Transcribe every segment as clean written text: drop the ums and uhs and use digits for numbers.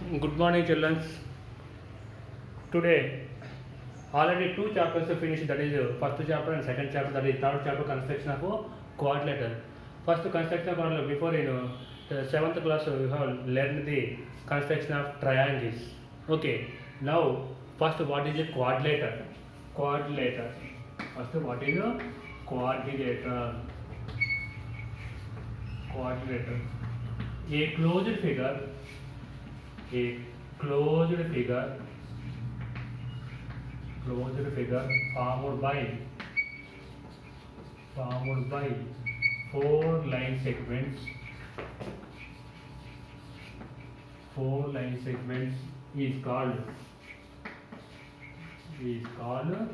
Good morning, children. Today, already two chapters are finished. That is first chapter and second chapter. That is third chapter, construction of a quadrilateral. First construction of quadrilateral. Before the seventh class, we have learned the construction of triangles. Okay. Now, first, what is a quadrilateral? Quadrilateral. First, what is a quadrilateral? Quadrilateral. A closed figure. A closed figure formed by four line segments is called quadrilateral.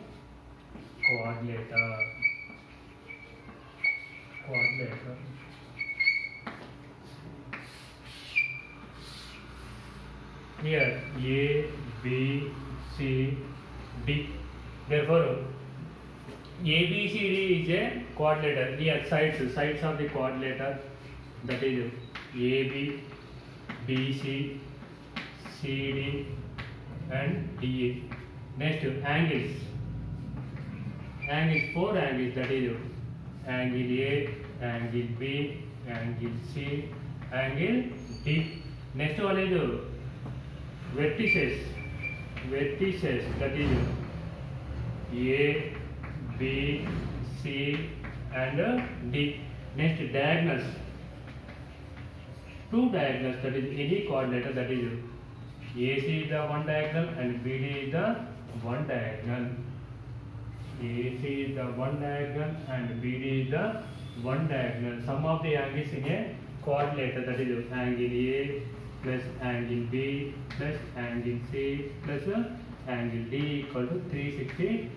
Here A, B, C, D. Therefore, A, B, C, D is a quadrilateral. Here sides of the quadrilateral, that is A, B, B, C, C, D, and D. Next, angles. Four angles, that is angle A, angle B, angle C, angle D. Next one is vertices, that is A, B, C, and D. Next, diagonals. Two diagonals, that is any quadrilateral, that is AC is the one diagonal and BD is the one diagonal. AC is the one diagonal and BD is the one diagonal. Sum of the angles in a quadrilateral, that is angle A plus angle B plus angle C plus angle D equal to 360.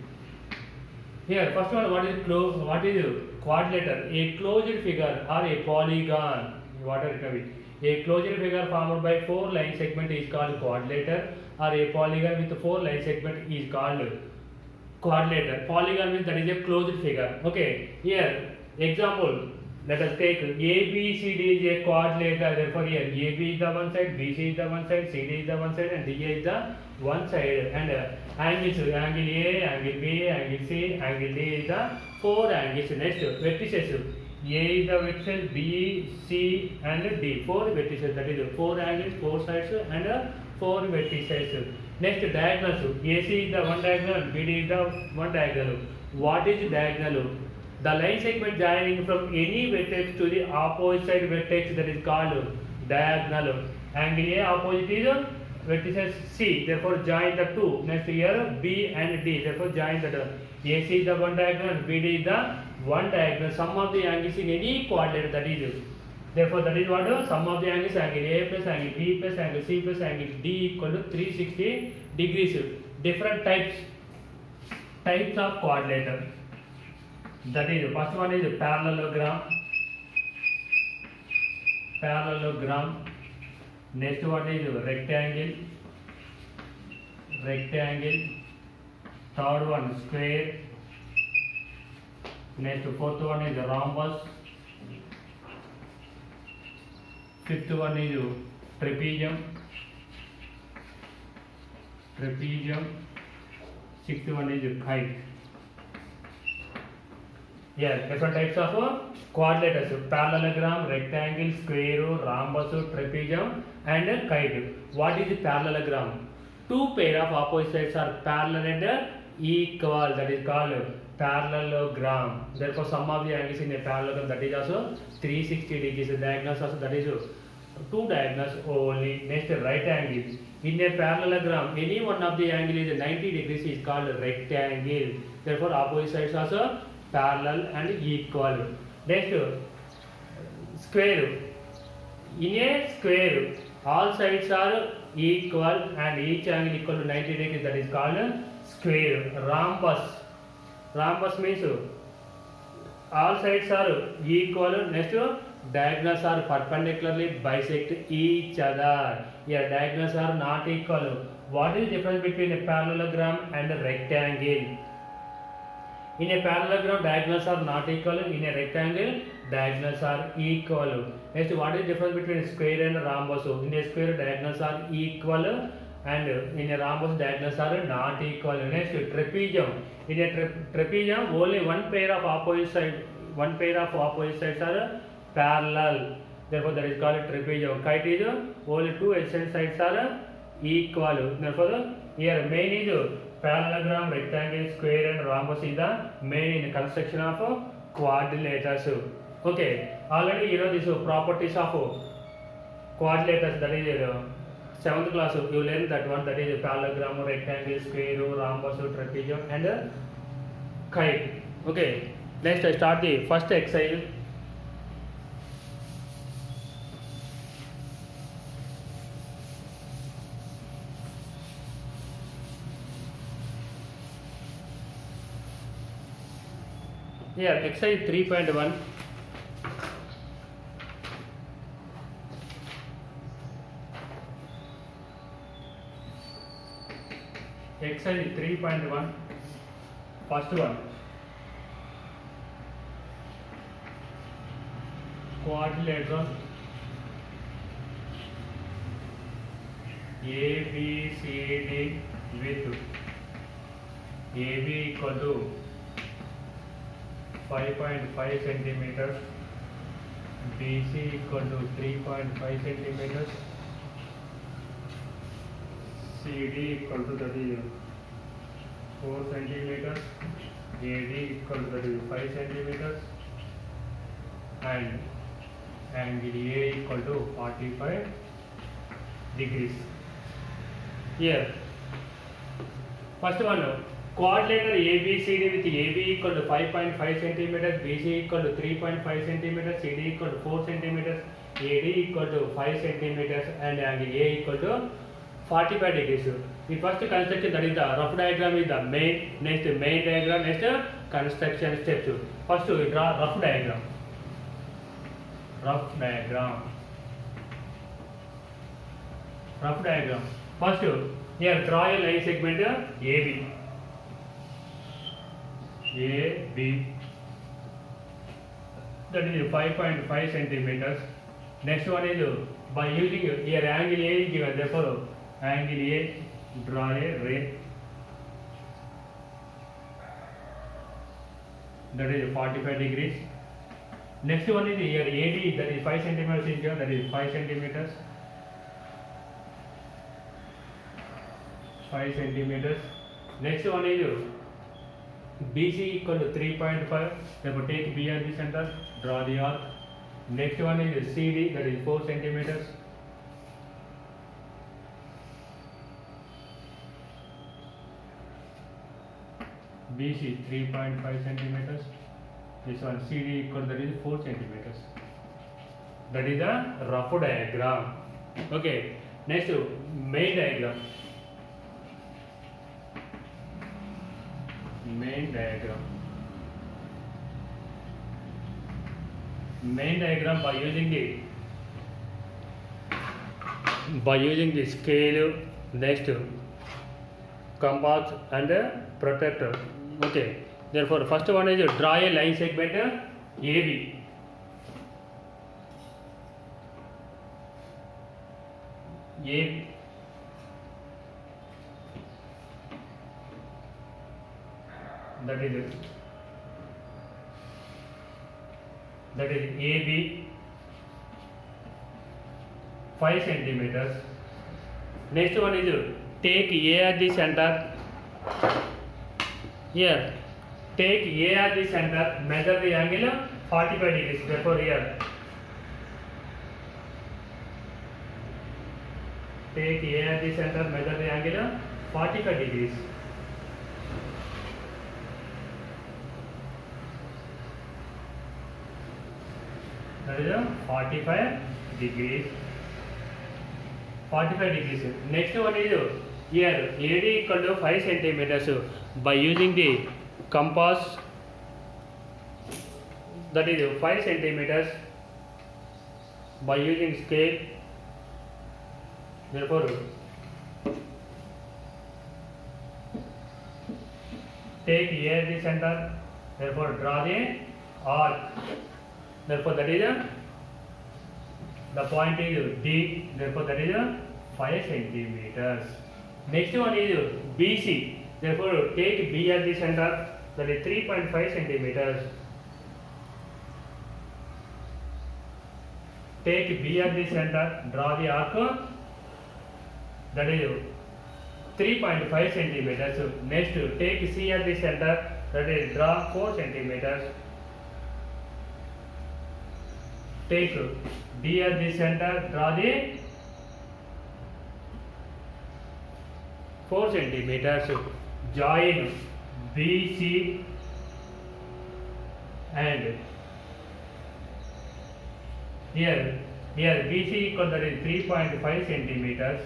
Here, first one, what is quadrilateral? A closed figure or a polygon. What are it? A closed figure formed by four line segment is called quadrilateral, or a polygon with four line segment is called quadrilateral. Polygon means that is a closed figure. Okay. Here, example. Let us take A, B, C, D is a quadrilateral. Therefore, here A, B is the one side, B, C is the one side, C, D is the one side, and D is the one side. And angles, angle A, angle B, angle C, angle D is the four angles. Next, vertices. A is the vertices, B, C, and D. Four vertices. That is four angles, four sides, and four vertices. Next, diagonals. AC is the one diagonal, BD is the one diagonal. What is diagonal? The line segment joining from any vertex to the opposite side vertex, that is called diagonal. Angle A opposite is vertices C, therefore join the two. Next, here B and D, therefore join the AC is the one diagonal, BD is the one diagonal. Sum of the angles in any quadrilateral, that is. Therefore, that is what sum of the angles, angle A plus angle B plus angle C plus angle D equal to 360 degrees. Different types of quadrilateral. That is, first one is parallelogram. Next one is rectangle. Third one square. Next, fourth one is rhombus. Fifth one is trapezium. Sixth one is kite. Yes, different types of quadrilaterals: parallelogram, rectangle, square, rhombus, trapezium, and kite. What is parallelogram? Two pair of opposite sides are parallel and equal. That is called parallelogram. Therefore, sum of the angles in a parallelogram, that is also 360 degrees. Diagonals also, that is two diagonals only. Next, right angle. In a parallelogram, any one of the angle is 90 degrees is called rectangle. Therefore, opposite sides also parallel and equal. Next, square. In a square, all sides are equal and each angle equal to 90 degrees. That is called square. Rhombus means all sides are equal. Next, diagonals are perpendicularly bisect each other. Here, diagonals are not equal. What is the difference between a parallelogram and a rectangle? In a parallelogram, diagonals are not equal. In a rectangle, diagonals are equal. Next, what is the difference between square and rhombus? In a square, diagonals are equal, and in a rhombus, diagonals are not equal. Next, trapezium. In a trapezium, only one pair of opposite sides are parallel. Therefore, that is called trapezium. Kite is only two adjacent sides are equal. Therefore, here main is parallelogram, rectangle, square, and rhombus is the main in construction of quadrilaters. Okay, already you know these properties of quadrilaters. That is 7th class. You learn that one. That is parallelogram, rectangle, square, rhombus, trapezium, and kite. Okay, next I start the first exercise. Here, exercise 3.1. Exercise 3.1. First one. Quadrilateral ABCD with AB equal to 5.5 centimeters, BC equal to 3.5 centimeters, CD equal to that is 4 centimeters, AD equal to that is 5 centimeters, and angle A equal to 45 degrees. Here, first one. Quadrilateral ABCD with AB equal to 5.5 centimeters, BC equal to 3.5 centimeters, CD equal to 4 centimeters, AD equal to 5 centimeters, and angle A equal to 45 degrees. The first construction, that is the rough diagram, is the main. Next main diagram. Next construction steps. First we draw rough diagram. Rough diagram. Rough diagram. First, here draw a line segment AB. AB, that is 5.5 centimeters. Next one is by using here angle A is given, therefore angle A, draw a ray, that is 45 degrees. Next one is here AD, that is 5 centimeters is given, that is 5 centimeters. 5 centimeters. Next one is BC equal to 3.5, therefore take B as the center, draw the arc. Next one is CD, that is 4 centimeters. BC 3.5 centimeters. This one CD equal to that is 4 centimeters. That is the rough diagram. Okay, next main diagram. Main diagram. Main diagram by using the scale, next compass and protractor. Okay. Therefore, first one is draw a line segment AB. AB. That is AB 5 centimeters. Next one is take A at the center. Here, take A at the center, measure the angle 45 degrees. Therefore, here take A at the center, measure the angle 45 degrees. That is 45 degrees. 45 degrees. Next one is here AD equal to 5 centimeters. By using the compass, that is 5 centimeters. By using scale, therefore take A at the center, therefore draw the arc. Therefore, that is the point is D. Therefore, that is 5 centimeters. Next one is BC. Therefore, take B as the center. That is 3.5 centimeters. Take B as the center. Draw the arc. That is 3.5 centimeters. Next, take C as the center. That is draw 4 centimeters. Take D as the center. Draw the 4 centimeters. Join BC and here BC equal, that is 3.5 centimeters.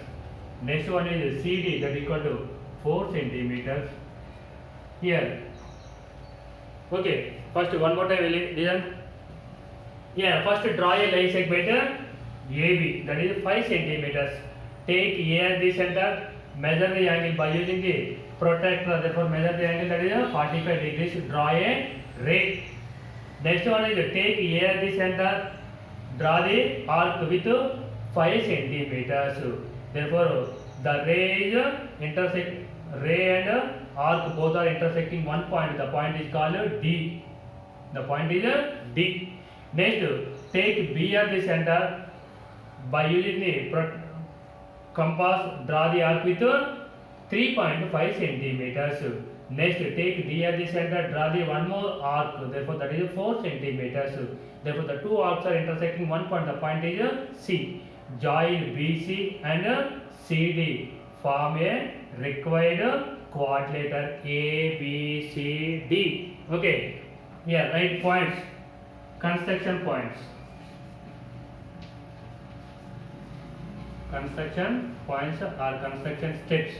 Next one is CD, that is equal to 4 centimeters. Here, okay. First one more time will listen. Yeah, first draw a line segment AB, that is 5 centimeters. Take A as the center. Measure the angle by using the protractor. Therefore, measure the angle, that is 45 degrees. Draw a ray. Next one is take A at the center. Draw the arc with 5 centimeters. Therefore, the ray and arc both are intersecting one point. The point is called D. The point is D. Next, take B at the center. By using the compass, draw the arc with 3.5 centimeters. Next, take D at the center, draw the one more arc. Therefore, that is 4 centimeters. Therefore, the two arcs are intersecting one point. The point is C. Join BC and CD. Form a required quadrilateral ABCD. Okay. Yeah, right points. Construction points. Construction points or construction steps.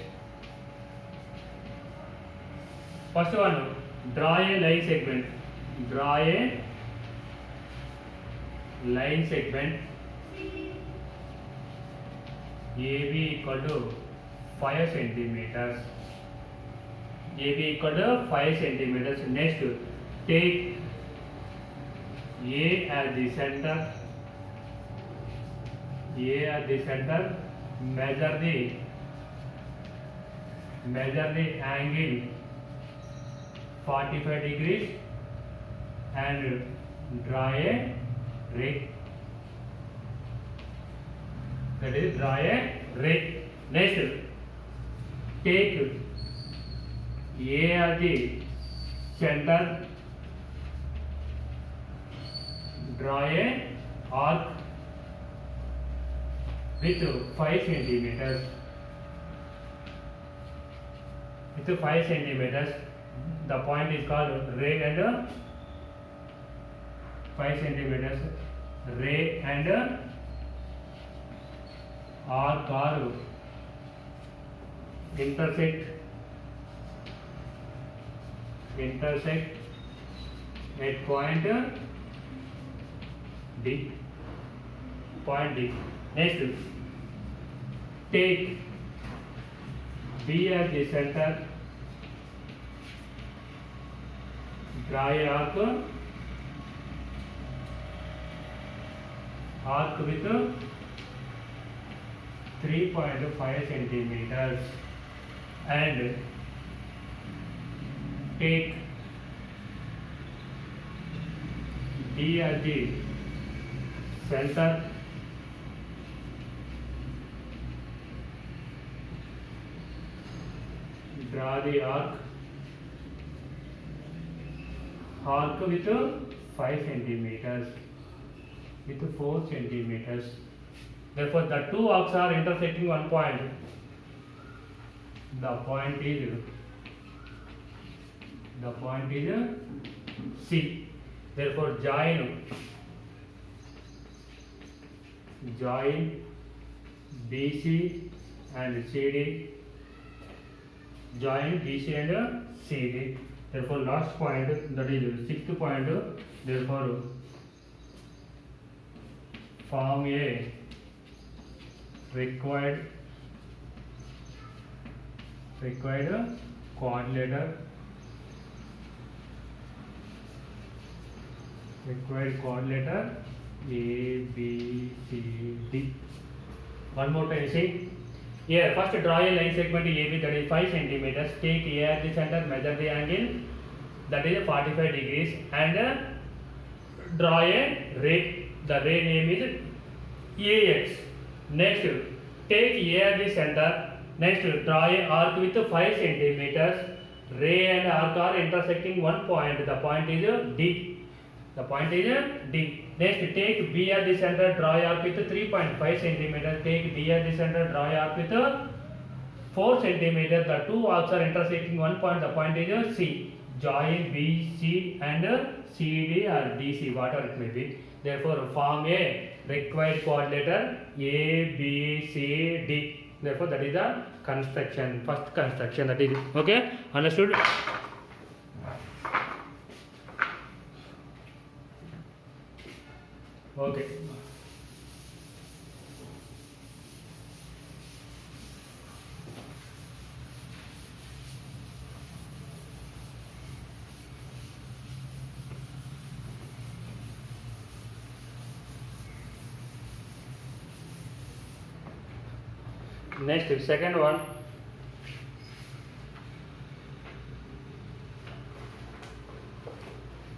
First one, draw a line segment. Draw a line segment AB equal to 5 centimeters. AB equal to 5 centimeters. Next, take A as the center. A at the center. Measure the angle 45 degrees and draw a ray. That is, draw a ray. Next, take A as the center. Draw a arc with 5 centimeters. With 5 centimeters. The point is called ray and 5 centimeters. Ray and arc are intersect at point D. Point D. Next, take B as the center. Draw a arc with 3.5 centimeters and take D as the center. Draw the arc with 5 centimeters, with 4 centimeters. Therefore, the two arcs are intersecting one point. The point is C. Therefore, join BC and CD. Join BC and CD. Therefore, last point, that is sixth point. Therefore, form a required quadrilateral required chord letter A, B, C, D. One more time, see. Here, first draw a line segment AB that is 5 centimeters. Take A at the center, measure the angle that is 45 degrees, and draw a ray. The ray name is AX. Next, take A at the center. Next, draw a arc with 5 centimeters. Ray and arc are intersecting one point. The point is D. The point is D. Next, take B at the center. Draw a arc with 3.5 centimeters. Take D at the center. Draw a arc with 4 centimeters. The two arcs are intersecting one point. The point is C. Join BC and CD or DC, whatever it may be. Therefore, form a required chord letter A, B, C, D. Therefore, that is the construction, first construction, that is okay. Understood? Okay. Next, second one.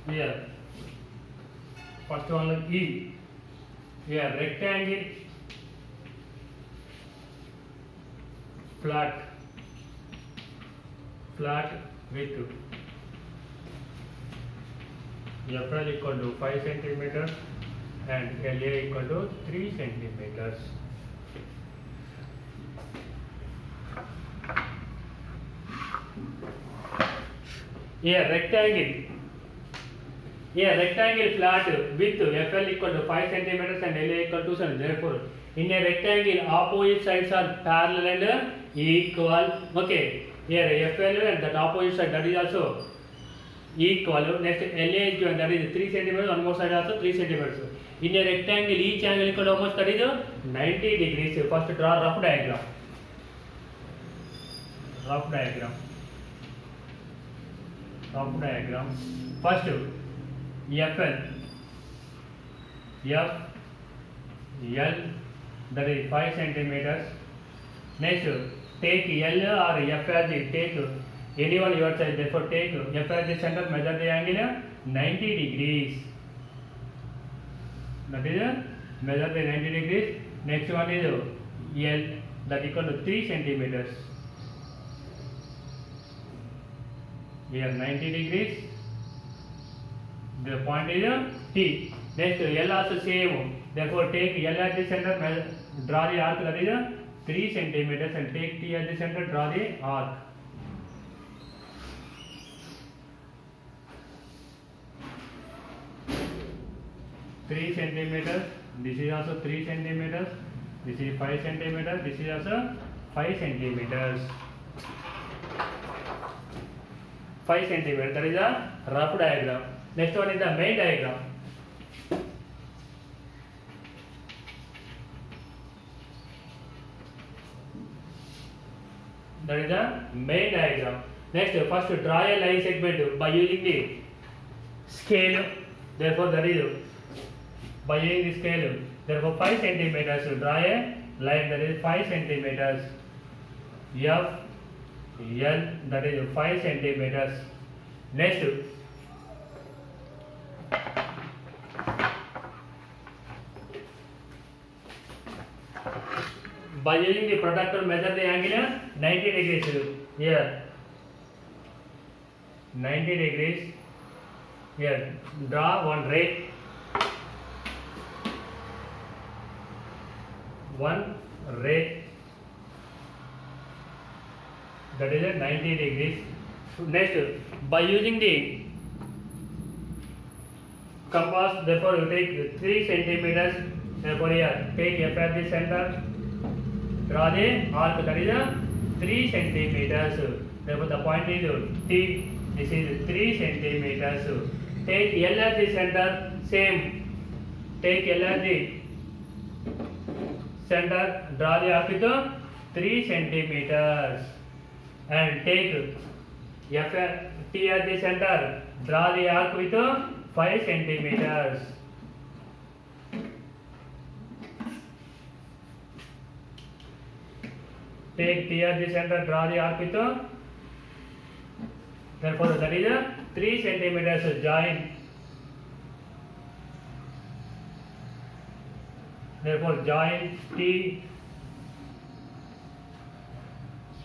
Here, first one E. Here, rectangle, flat with FL equal to 5 centimeters and LA equal to 3 centimeters. Here, rectangle flat with FL equal to 5 centimeters and LA equal to 7. Therefore, in a rectangle, opposite sides are parallel and equal. Okay. Here, FL and that opposite side, that is also equal. Next, LA is given, that is 3 centimeters. One more side also 3 centimeters. In a rectangle, each angle equal to how much? That is 90 degrees. First, draw rough diagram. Rough diagram. First, FL, L, that is 5 centimeters. Next, take L or F as the, take anyone your side. Therefore, take F as the center, measure the angle 90 degrees. That is measure the 90 degrees. Next one is L, that equal to 3 centimeters. Here 90 degrees. The point is T. Next, L also same. Therefore, take L at the center, draw the arc, that is 3 centimeters, and take T at the center, draw the arc. Three centimeters. This is also 3 centimeters. This is 5 centimeters. This is also 5 centimeters. 5 centimeters. That is a rough diagram. Next one is the main diagram. That is the main diagram. Next, first draw a line segment by using the scale. Therefore, that is by using the scale. Therefore, 5 centimeters. Draw a line, that is 5 centimeters. F, L, that is 5 centimeters. Next, by using the protractor, measure the angle 90 degrees. Here, 90 degrees. Here, draw one ray. That is at 90 degrees. Next, by using the compass, therefore you take 3 centimeters. Therefore, here take F at the center, draw the arc, that is 3 centimeters. Therefore, the point is T. This is 3 centimeters. Take L at the center, same. Take L at the center, draw the arc with 3 centimeters. And take T at the center, draw the arc with 5 centimeters. Take T as the center, draw the arc with therefore that is 3 centimeters. Join. Therefore join T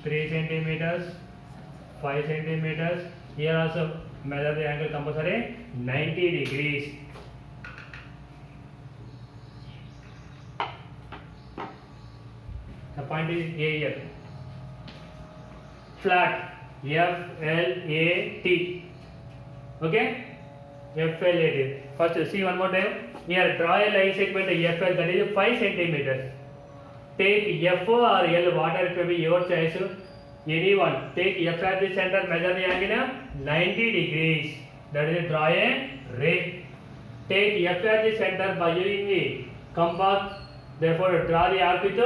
3 centimeters, 5 centimeters. Here also measure the angle compulsory 90 degrees. The point is A here. Flat FLAT. Okay? FLAT. First see one more time. Here draw a line segment FL, that is 5 centimeters. Take F or L, whatever it may be your choice. Anyone. Take F at the center, measure the angle 90 degrees. That is draw a ray. Take F at the center by using the compass. Therefore draw the arc with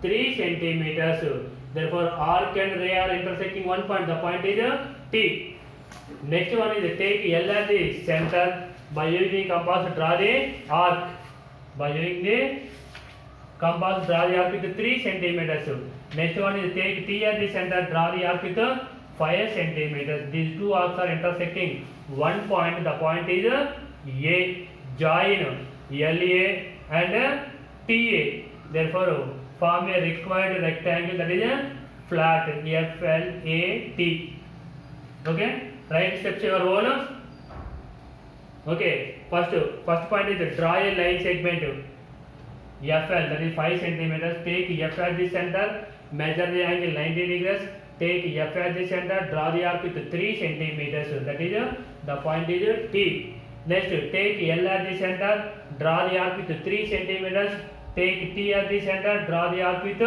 3 centimeters. Therefore arc and ray are intersecting one point. The point is T. Next one is take L at the center. By using compass, draw the arc. By using the compass, draw the arc with 3 centimeters. Next one is take T at the center, draw the arc with 5 centimeters. These two arcs are intersecting one point. The point is A. Join LA and TA. Therefore, form a required rectangle, that is flat FLAT. Okay? Right steps your own. Okay, first point is draw a line segment FL, that is 5 centimeters. Take F at the center, measure the angle 90 degrees. Take F at the center, draw the arc with 3 centimeters. That is the point is T. Next, take L at the center, draw the arc with 3 centimeters. Take T at the center, draw the arc with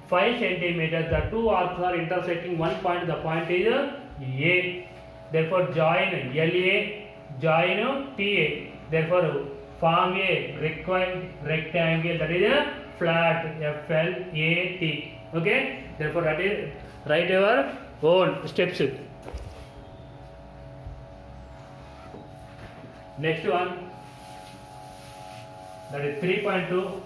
5 centimeters. The two arcs are intersecting one point. The point is A. Therefore, join LA. Join TA. Therefore, form a required rectangle, that is a flat FLAT. Okay. Therefore, that is write your own steps. Next one, that is 3.2.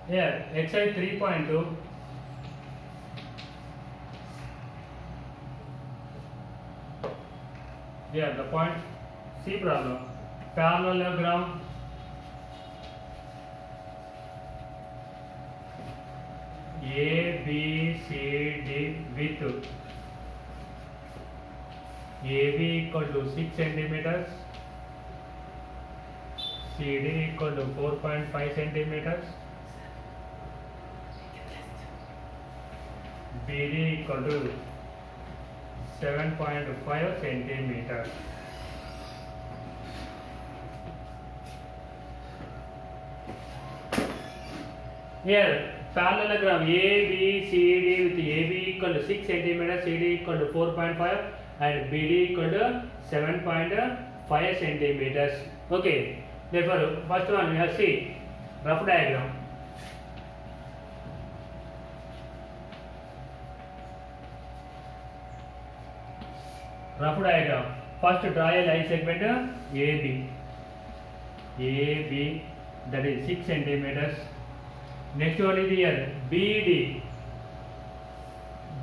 Here, exercise 3.2. Here, the point C problem. Parallelogram A, B, C, D with AB equal to 6 centimeters, CD equal to 4.5 centimeters, BD equal to 7.5 centimeters. Here, parallelogram A, B, C, D with AB equal to 6 centimeters, CD equal to 4.5 and BD equal to 7.5 centimeters. Okay. Therefore, first one we have see rough diagram. Rough diagram. First draw a line segment AB. AB, that is 6 centimeters. Next one is here BD.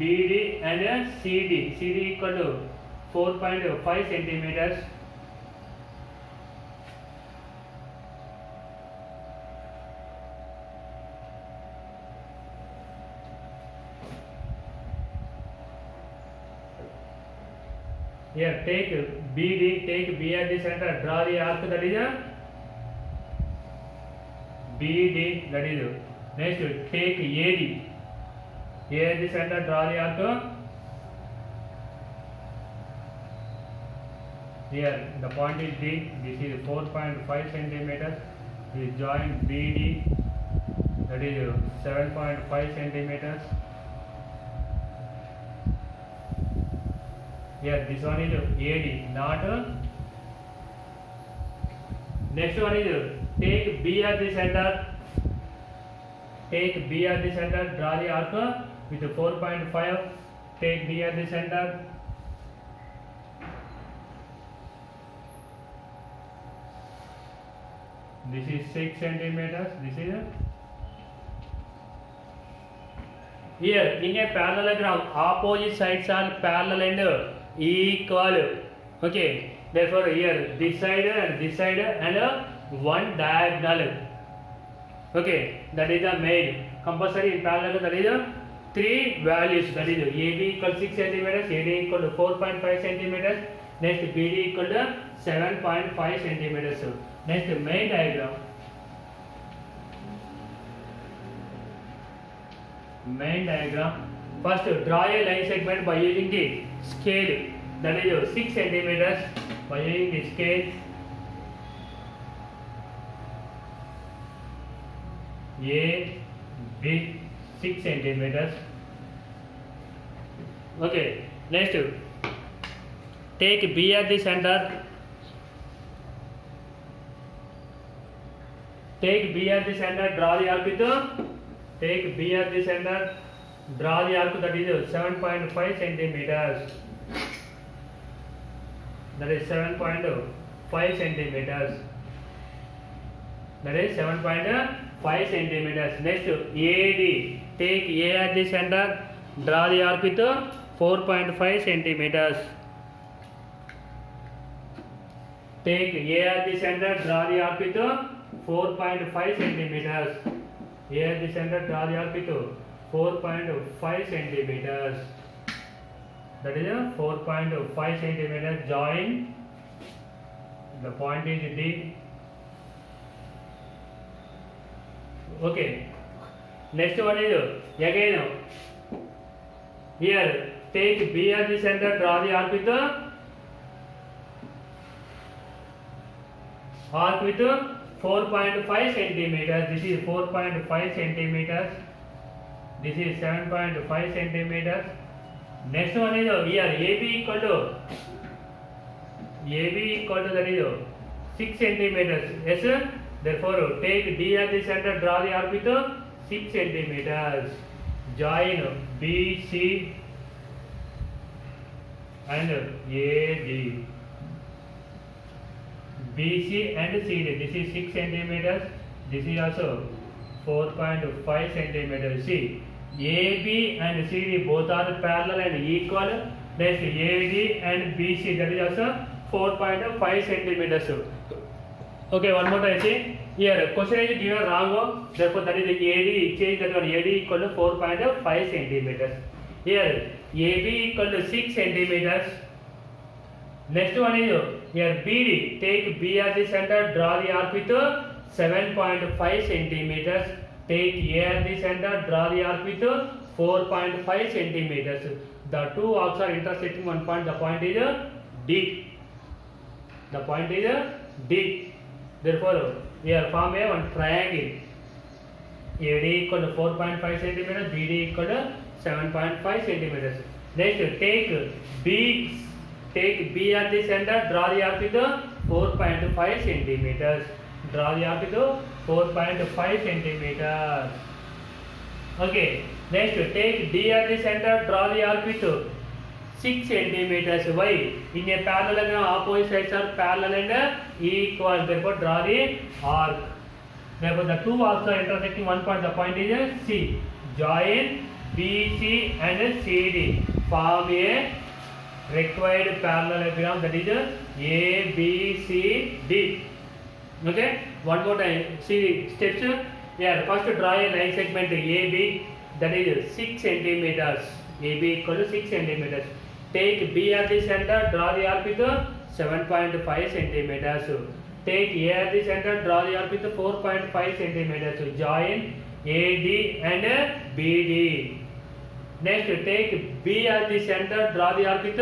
BD and CD. CD equal to 4.5 centimeters. Here take BD, take B at the center, draw the arc, that is a BD, that is next take AD. A at the center, draw the arc. Here the point is D, this is 4.5 centimeters. This joint BD, that is 7.5 centimeters. Here this one is AD, not Next one is take B as the center. Take B as the center. Draw the arc with 4.5. Take B as the center. This is 6 centimeters. This is here in a parallelogram. Opposite sides are parallel and equal. Okay. Therefore, here this side and one diagonal. Okay, that is the made. Compulsory in parallelogram, that is three values. That is AB equal 6 centimeters, AD equal to 4.5 centimeters. Next BD equal to 7.5 centimeters. Next main diagram. Main diagram. First, draw a line segment by using the scale. That is 6 centimeters. By using the scale. A, B, 6 centimeters. Okay. Next, take B at the center. Take B at the center. Draw the arc with take B at the center. Draw the arc, that is 7.5 centimeters. That is 7.5 centimeters. That is 7.5 centimeters. Next, AD. Take A at the center. Draw the arc with 4.5 centimeters. Take A at the center. Draw the arc with 4.5 centimeters. A at the center. Draw the arc with 4.5 centimeters. That is 4.5 centimeters. Join. The point is D. Okay. Next one is again here. Take B as the center. Draw the arc with 4.5 centimeters. This is 4.5 centimeters. This is 7.5 centimeters. Next one is here AB equal to that is 6 centimeters. Yes. Therefore, take D at the center. Draw the arc with 6 centimeters. Join BC and AD. BC and CD. This is 6 centimeters. This is also 4.5 centimeters. See, AB and CD both are parallel and equal. Next, AD and BC, that is also 4.5 centimeters. Okay, one more time. See, here question is given wrong. Therefore, that is the AD. Change that one. AD equal to 4.5 centimeters. Here AB equal to 6 centimeters. Next one is here BD. Take B as the center. Draw the arc with 7.5 centimeters. Take A as the center. Draw the arc with 4.5 centimeters. The two arcs are intersecting one point. The point is D. The point is D. Therefore, here form a one triangle. AD equal to 4.5 centimeters. BD equal to 7.5 centimeters. Next, take B at the center. Draw the arc with 4.5 centimeters. Draw the arc with 4.5 centimeters. Okay. Next, take D at the center. Draw the arc with 6 centimeters. Why? In a parallelogram, opposite sides are parallel and equal. Therefore, draw the arc. Therefore, the two arcs are intersecting one point. The point is C. Join BC and CD. Form a required parallelogram, that is ABCD. Okay. One more time. See steps. Yeah. First, draw a line segment AB. That is 6 centimeters. AB equal to 6 centimeters. Take B at the center. Draw the arc with 7.5 centimeters. Take A at the center. Draw the arc with 4.5 centimeters. Join AD and BD. Next, take B at the center. Draw the arc with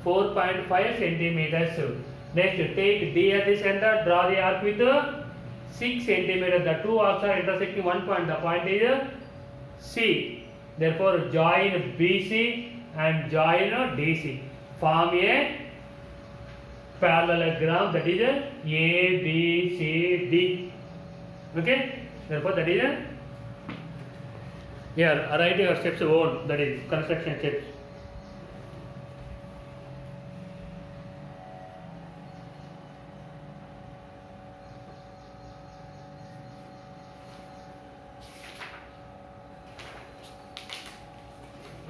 4.5 centimeters. Next, take D at the center. Draw the arc with 6 centimeters. The two arcs are intersecting one point. The point is C. Therefore, join BC and join DC. Form a parallelogram, that is A, B, C, D. Okay, therefore that is here write your steps own, that is construction steps.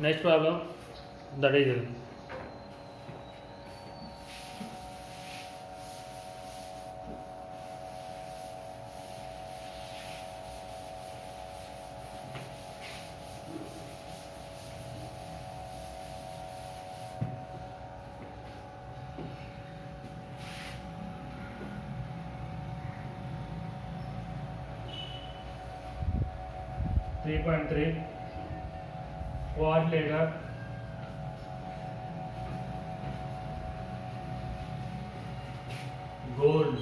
Next problem, that is 3.3 quadrilateral gold.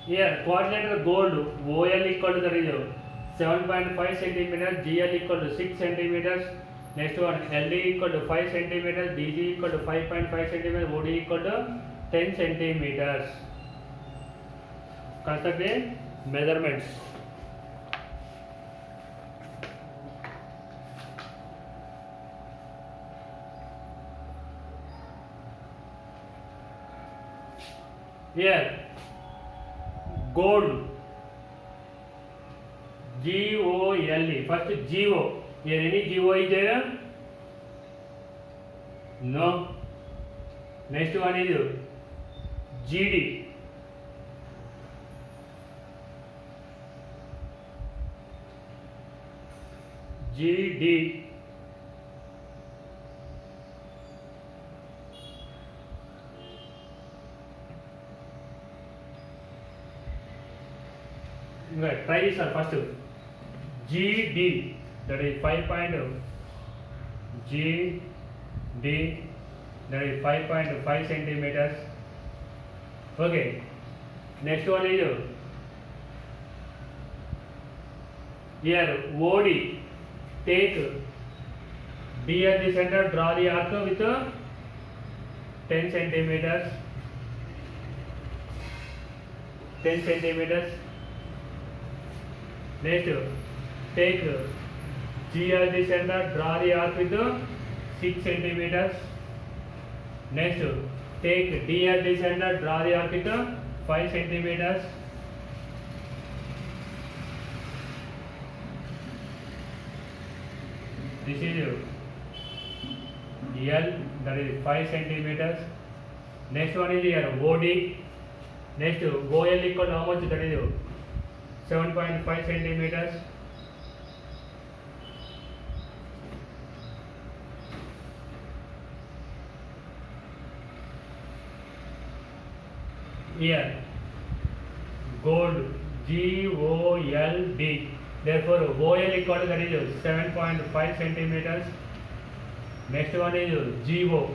Here quadrilateral gold OL equal to, that is 7.5 centimeters, GL equal to 6 centimeters. Next one, LD equal to 5 centimeters, DG equal to 5.5 centimeters, OD equal to 10 centimeters. Construct the measurements. Here gold, GOLE. First GO. Here any GO is there? No. Next one is GD. GD. Try this one first. GD, that is 5.0. GD, that is 5.5 centimeters. Okay. Next one is here OD. Take D at the center, draw the arc with 10 centimeters. 10 centimeters. Next, take G as the center, draw the arc with 6 centimeters. Next, take D as the center, draw the arc with 5 centimeters. This is L, that is 5 centimeters. Next one is here OD. Next, OL equal to how much? That is 7.5 centimeters. Here gold, GOLD. Therefore OL equal to, that is 7.5 centimeters. Next one is GO.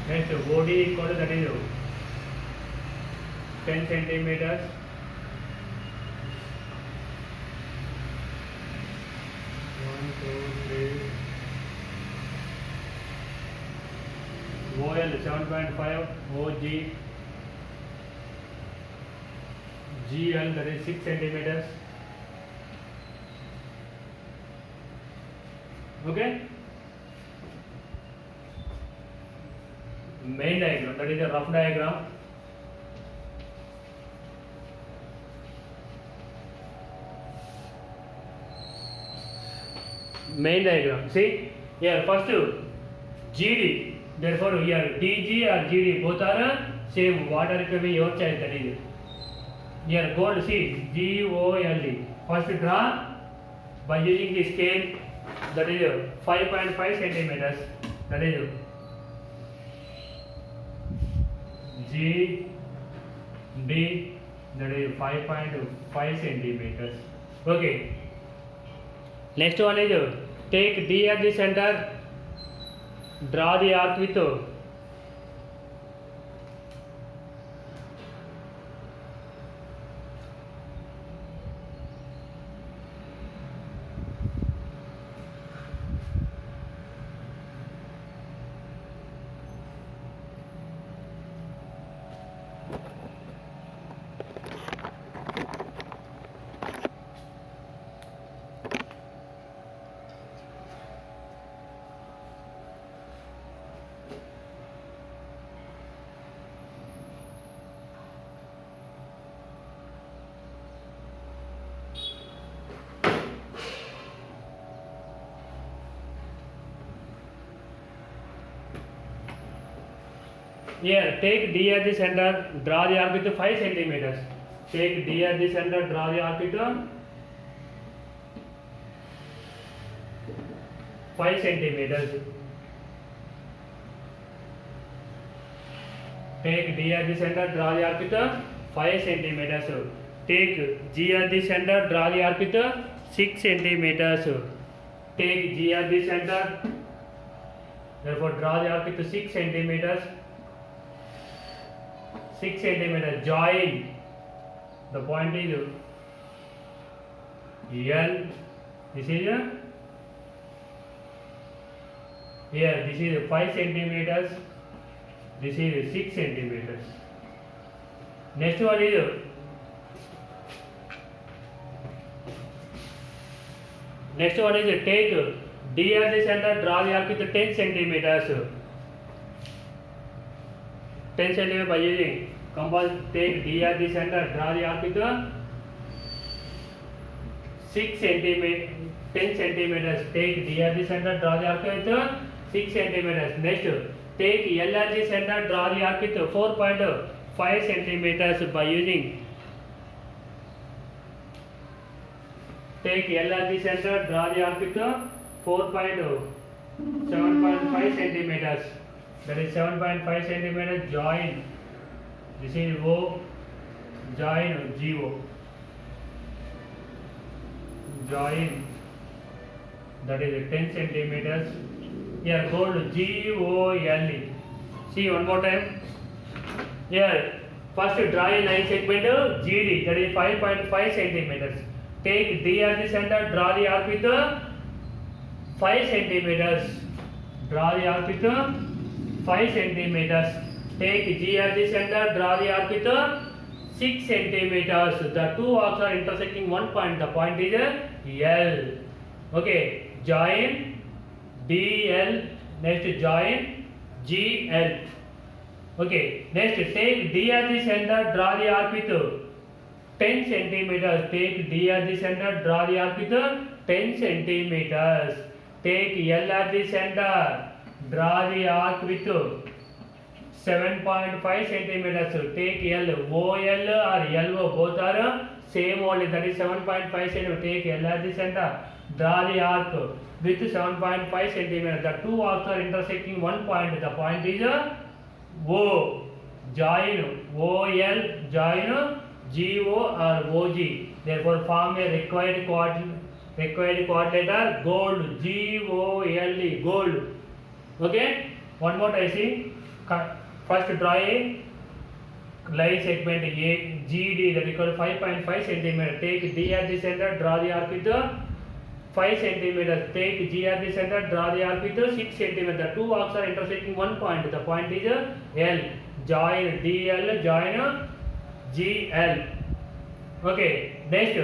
Next OD equal to, that is 10 centimeters. OL GL 7.5, OG, GL that is 6 centimeters. Okay. Main diagram, that is a rough diagram. Main diagram. See here first GD. Therefore here DG or GD both are same. What are coming your choice, that is. Here gold, see GOLD. First draw by using the scale, that is 5.5 centimeters. That is GD, that is 5.5 centimeters. Okay. Next one is take D at the center, draw the arc with here take D at the center, draw the arc with 5 centimeters. Take D at the center, draw the arc with 5 centimeters. Take D at the center, draw the arc with 5 centimeters. Take G at the center, draw the arc with 6 centimeters. Take G at the center, therefore draw the arc with 6 centimeters. 6 centimeters. Join. The point is L. This is here. This is 5 centimeters. This is 6 centimeters. Next one is take D as the center, draw the arc with 10 centimeters. 10 centimeters by using compass. Take D as the center, draw the arc with 6 centimeters. 10 centimeters. Take D as the center, draw the arc with 6 centimeters. Next, take L as the center, draw the arc with 4.5 centimeters by using. Take L as the center, draw the arc with 7.5 centimeters. That is 7.5 centimeters. Join. This is O. Join GO. Join. That is 10 centimeters. Here gold GOLE. See one more time. Here first draw a line segment GD, that is 5.5 centimeters. Take D as the center, draw the arc with 5 centimeters. Draw the arc with 5 centimeters. Take G as the center, draw the arc with 6 centimeters. The two arcs are intersecting one point. The point is L. Okay. Join DL. Next join GL. Okay. Next take D as the center, draw the arc with 10 centimeters. Take D as the center, draw the arc with 10 centimeters. Take L as the center, draw the arc with 7.5 centimeters. Take L, OL or LO, both are same only, that is 7.5 centimeters. Take L as the center, draw the arc with 7.5 centimeters. The two arcs are intersecting one point. The point is O. Join OL, join GO or OG. Therefore form a required quadrilateral gold, GOLE, gold. Okay. One more I see. First draw a line segment GD, that is equal to 5.5 centimeters. Take D at the center, draw the arc with 5 centimeters. Take G at the center, draw the arc with 6 centimeters. The two arcs are intersecting one point. The point is L. Join DL, join GL. Okay, next.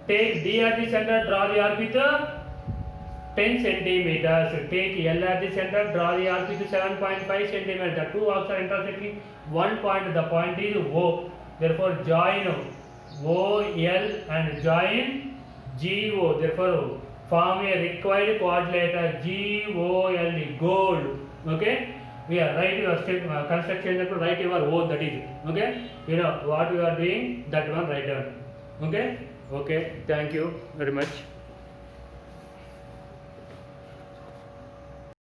Take D at the center, draw the arc with 10 centimeters. Take L at the center, draw the arc with 7.5 centimeters. The two arcs are intersecting one point. The point is O. Therefore, join OL and join GO. Therefore, form a required quadrilateral GOLD, gold. Okay, we are write your step construction. Write your O, that is okay. You know what you are doing, that one write down. Okay, okay. Thank you very much.